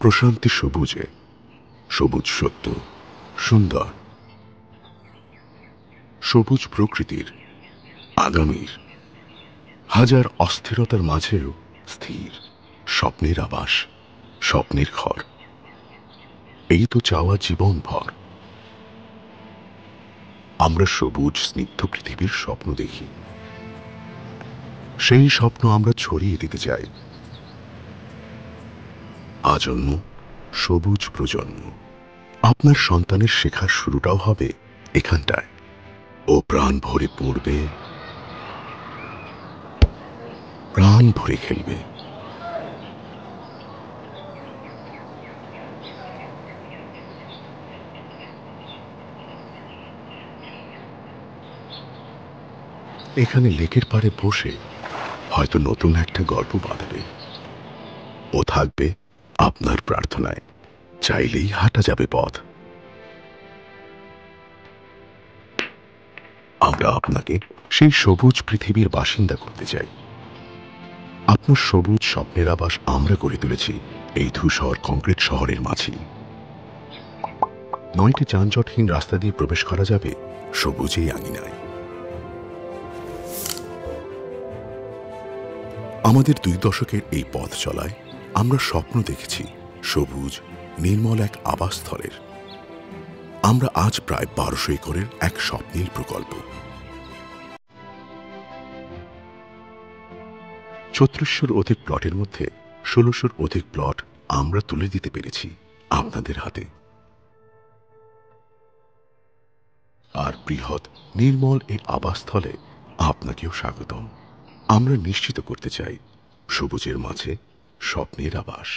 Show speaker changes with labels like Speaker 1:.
Speaker 1: প্রশান্তি সবুজে, সবুজ সত্য, সুন্দর, সবুজ প্রকৃতির, আগামীর, হাজার অস্থিরতার মাঝেও স্থির, স্বপ্নের আবাস, স্বপ্নের ঘর। এই তো চাওয়া জীবন ভর। আমরা সবুজ স্নিগ্ধ পৃথিবীর স্বপ্ন দেখি, সেই স্বপ্ন আমরা ছড়িয়ে দিতে চাই। আজন্ম সবুজ প্রজন্ম। আপনার সন্তানের শেখার শুরুটাও হবে এখানটায়। ও প্রাণ ভরে পড়বে, প্রাণ ভরে খেলবে। এখানে লেকের পাড়ে বসে হয়তো নতুন একটা গল্প বাঁধবে। ও থাকবে আপনার প্রার্থনায়, চাইলেই হাঁটা যাবে পথ। আমরা আপনাকে সেই সবুজ পৃথিবীর বাসিন্দা করতে চাই। আপনার সবুজ স্বপ্নের আবাস আমরা গড়ে তুলেছি এই ধূসর কংক্রিট শহরের মাঝেই। 9টি যানজটহীন রাস্তা দিয়ে প্রবেশ করা যাবে সবুজেই আঙিনায়। আমাদের 2 দশকের এই পথ চলায় আমরা স্বপ্ন দেখেছি সবুজ নির্মল এক আবাসস্থলের। আমরা আজ প্রায় 1200 একরের এক স্বপ্নের প্রকল্প। 3600-র অধিক প্লটের মধ্যে 1600-র অধিক প্লট আমরা তুলে দিতে পেরেছি আপনাদের হাতে। আর বৃহৎ নির্মল এই আবাসস্থলে আপনাকেও স্বাগতম। আমরা নিশ্চিত করতে চাই সবুজের মাঝে স্বপ্নের আবাস।